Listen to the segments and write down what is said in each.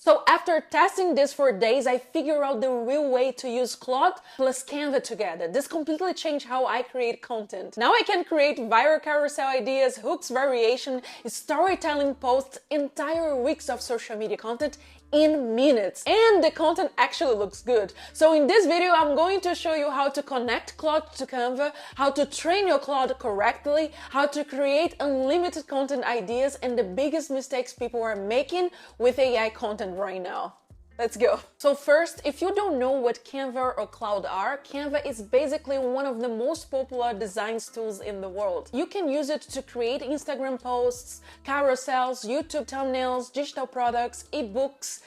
So after testing this for days, I figured out the real way to use Claude plus Canva together. This completely changed how I create content. Now I can create viral carousel ideas, hooks, variation, storytelling posts, entire weeks of social media content in minutes, and the content actually looks good. So in this video I'm going to show you how to connect Claude to Canva, how to train your Claude correctly, how to create unlimited content ideas, and the biggest mistakes people are making with AI content right now. Let's go. So first, if you don't know what Canva or Claude are, Canva is basically one of the most popular design tools in the world. You can use it to create Instagram posts, carousels, YouTube thumbnails, digital products, ebooks,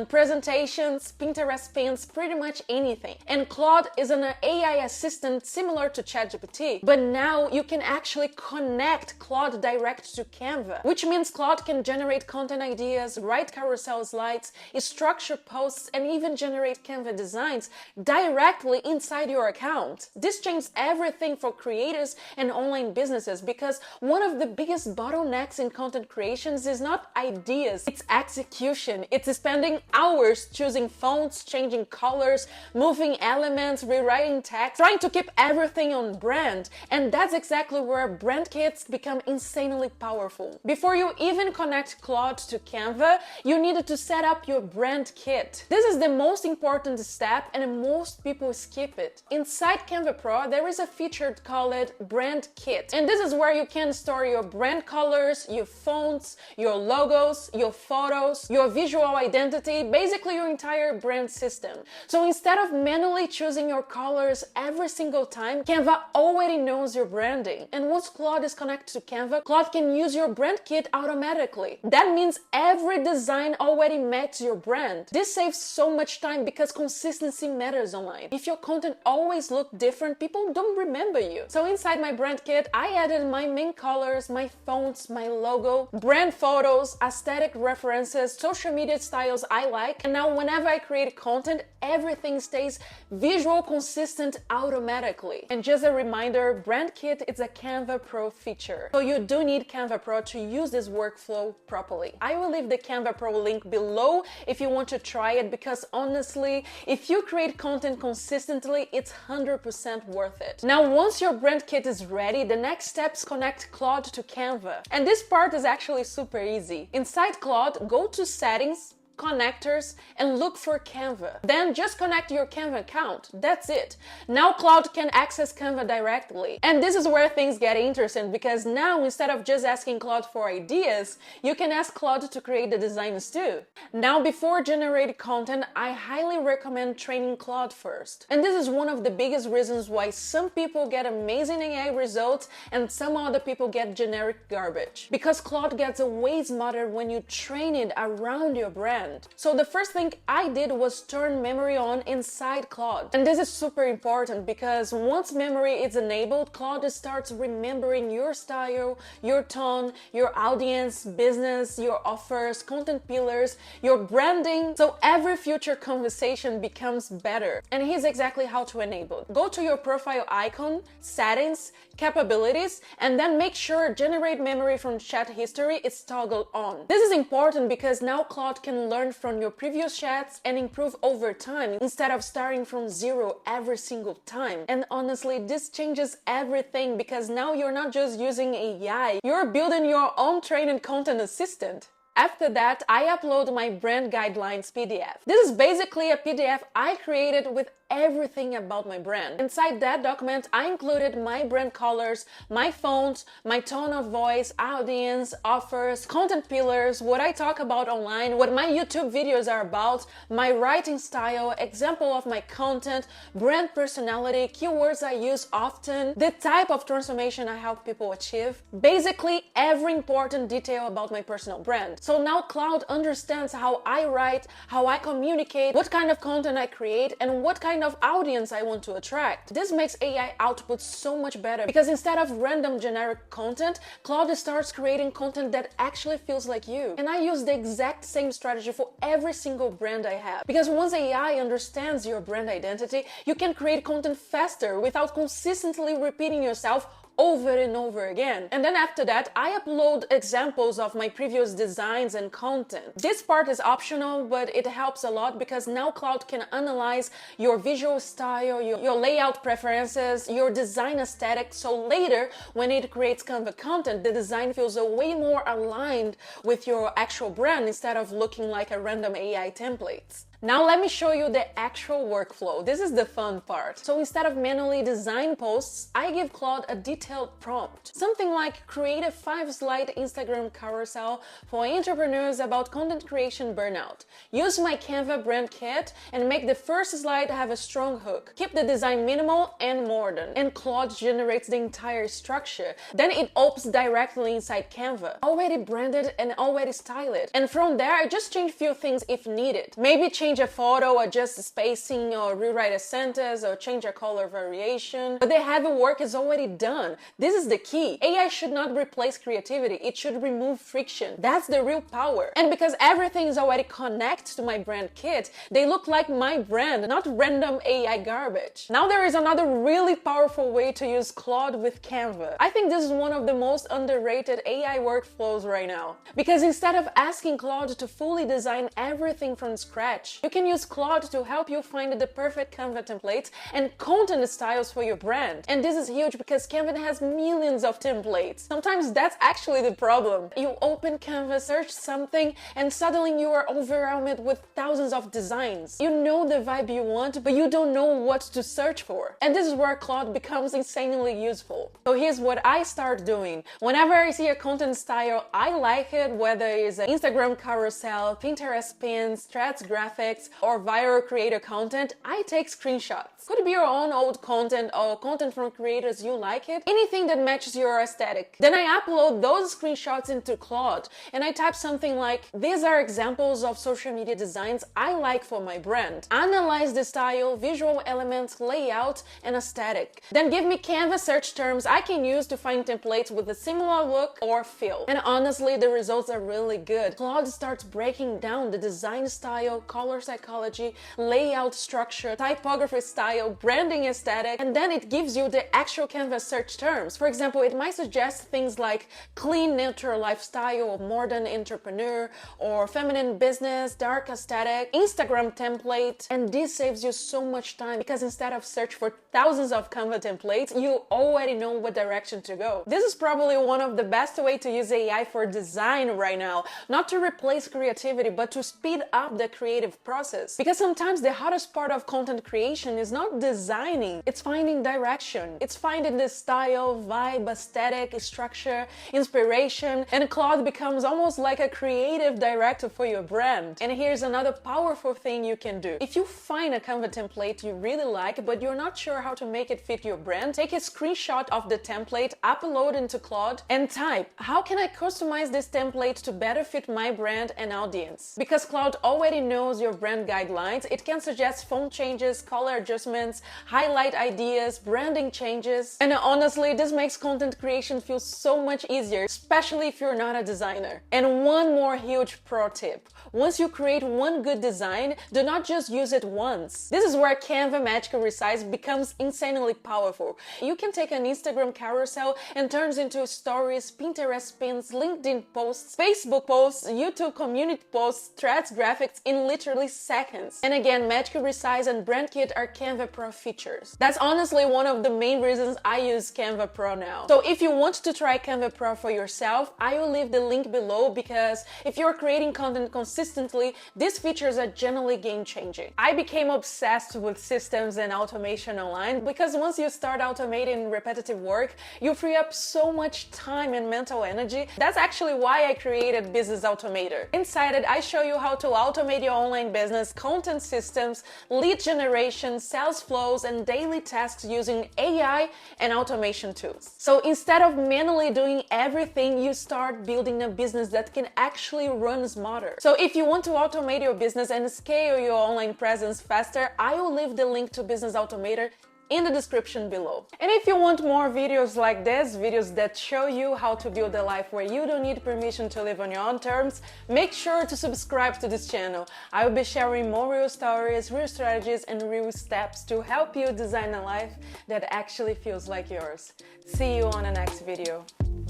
presentations, Pinterest pins, pretty much anything. And Claude is an AI assistant similar to ChatGPT, but now you can actually connect Claude direct to Canva, which means Claude can generate content ideas, write carousel slides, structure posts, and even generate Canva designs directly inside your account. This changes everything for creators and online businesses, because one of the biggest bottlenecks in content creations is not ideas, it's execution. It's spending hours choosing fonts, changing colors, moving elements, rewriting text, trying to keep everything on brand. And that's exactly where brand kits become insanely powerful. Before you even connect Claude to Canva, you needed to set up your brand kit. This is the most important step, and most people skip it. Inside Canva Pro, there is a feature called Brand Kit, and this is where you can store your brand colors, your fonts, your logos, your photos, your visual identity, basically your entire brand system. So instead of manually choosing your colors every single time, Canva already knows your branding. And once Claude is connected to Canva, Claude can use your brand kit automatically. That means every design already matches your brand. This saves so much time because consistency matters online. If your content always looks different, people don't remember you. So inside my brand kit, I added my main colors, my fonts, my logo, brand photos, aesthetic references, social media styles I like. And now whenever I create content, everything stays visual consistent automatically. And just a reminder, brand kit is a Canva Pro feature. So you do need Canva Pro to use this workflow properly. I will leave the Canva Pro link below if you want to try it, because honestly, if you create content consistently, it's 100% worth it. Now, once your brand kit is ready, the next steps connect Claude to Canva. And this part is actually super easy. Inside Claude, go to Settings, Connectors, and look for Canva. Then just connect your Canva account. That's it. Now Claude can access Canva directly. And this is where things get interesting, because now instead of just asking Claude for ideas, you can ask Claude to create the designs too. Now, before generating content, I highly recommend training Claude first. And this is one of the biggest reasons why some people get amazing AI results and some other people get generic garbage. Because Claude gets way smarter when you train it around your brand. So the first thing I did was turn memory on inside Claude. And this is super important, because once memory is enabled, Claude starts remembering your style, your tone, your audience, business, your offers, content pillars, your branding. So every future conversation becomes better. And here's exactly how to enable it. Go to your profile icon, settings, capabilities, and then make sure generate memory from chat history is toggled on. This is important because now Claude can learn from your previous chats and improve over time instead of starting from zero every single time. And honestly, this changes everything, because now you're not just using AI, you're building your own trained content assistant. After that, I upload my brand guidelines PDF. This is basically a PDF I created with everything about my brand. Inside that document, I included my brand colors, my fonts, my tone of voice, audience, offers, content pillars, what I talk about online, what my YouTube videos are about, my writing style, example of my content, brand personality, keywords I use often, the type of transformation I help people achieve, basically every important detail about my personal brand. So now Claude understands how I write, how I communicate, what kind of content I create, and what kind of audience I want to attract. This makes AI output so much better, because instead of random generic content, Claude starts creating content that actually feels like you. And I use the exact same strategy for every single brand I have, because once AI understands your brand identity, you can create content faster without consistently repeating yourself over and over again. And then after that, I upload examples of my previous designs and content. This part is optional, but it helps a lot because now Claude can analyze your visual style, your layout preferences, your design aesthetic, so later when it creates Canva content, the design feels way more aligned with your actual brand instead of looking like a random AI template. Now let me show you the actual workflow. This is the fun part. So instead of manually design posts, I give Claude a detailed prompt. Something like create a 5-slide Instagram carousel for entrepreneurs about content creation burnout. Use my Canva brand kit and make the first slide have a strong hook. Keep the design minimal and modern. And Claude generates the entire structure. Then it opens directly inside Canva, already branded and already styled. And from there, I just change a few things if needed. Maybe change a photo, adjust the spacing, or rewrite a sentence, or change a color variation. But the heavy work is already done. This is the key. AI should not replace creativity. It should remove friction. That's the real power. And because everything is already connected to my brand kit, they look like my brand, not random AI garbage. Now there is another really powerful way to use Claude with Canva. I think this is one of the most underrated AI workflows right now. Because instead of asking Claude to fully design everything from scratch, you can use Claude to help you find the perfect Canva templates and content styles for your brand. And this is huge because Canva has millions of templates. Sometimes that's actually the problem. You open Canva, search something, and suddenly you are overwhelmed with thousands of designs. You know the vibe you want, but you don't know what to search for. And this is where Claude becomes insanely useful. So here's what I start doing. Whenever I see a content style I like it, whether it's an Instagram carousel, Pinterest pins, threads graphics, or viral creator content, I take screenshots. Could be your own old content or content from creators you like it, anything that matches your aesthetic. Then I upload those screenshots into Claude and I type something like, these are examples of social media designs I like for my brand. Analyze the style, visual elements, layout, and aesthetic. Then give me Canva search terms I can use to find templates with a similar look or feel. And honestly, the results are really good. Claude starts breaking down the design style, color psychology, layout structure, typography style, branding aesthetic, and then it gives you the actual Canva search terms. For example, it might suggest things like clean, neutral lifestyle, modern entrepreneur, or feminine business, dark aesthetic, Instagram template, and this saves you so much time because instead of search for thousands of Canva templates, you already know what direction to go. This is probably one of the best way to use AI for design right now, not to replace creativity, but to speed up the creative process. Because sometimes the hardest part of content creation is not designing, it's finding direction. It's finding the style, vibe, aesthetic, structure, inspiration, and Claude becomes almost like a creative director for your brand. And here's another powerful thing you can do. If you find a Canva template you really like, but you're not sure how to make it fit your brand, take a screenshot of the template, upload into Claude, and type, how can I customize this template to better fit my brand and audience? Because Claude already knows your brand guidelines, it can suggest font changes, color adjustments, highlight ideas, branding changes. And honestly, this makes content creation feel so much easier, especially if you're not a designer. And one more huge pro tip. Once you create one good design, do not just use it once. This is where Canva Magical Resize becomes insanely powerful. You can take an Instagram carousel and turns into stories, Pinterest pins, LinkedIn posts, Facebook posts, YouTube community posts, threads graphics in literally seconds. And again, Magical Resize and Brand Kit are Canva Pro features. That's honestly one of the main reasons I use Canva Pro now. So if you want to try Canva Pro for yourself, I will leave the link below because if you're creating content consistently, these features are generally game-changing. I became obsessed with systems and automation online because once you start automating repetitive work, you free up so much time and mental energy. That's actually why I created Business Automator. Inside it, I show you how to automate your online business, content systems, lead generation, sales flows, and daily tasks using AI and automation tools. So instead of manually doing everything, you start building a business that can actually run smarter. So if you want to automate your business and scale your online presence faster, I will leave the link to Business Automator in the description below. And if you want more videos like this, videos that show you how to build a life where you don't need permission to live on your own terms, make sure to subscribe to this channel. I will be sharing more real stories, real strategies, and real steps to help you design a life that actually feels like yours. See you on the next video.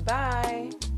Bye!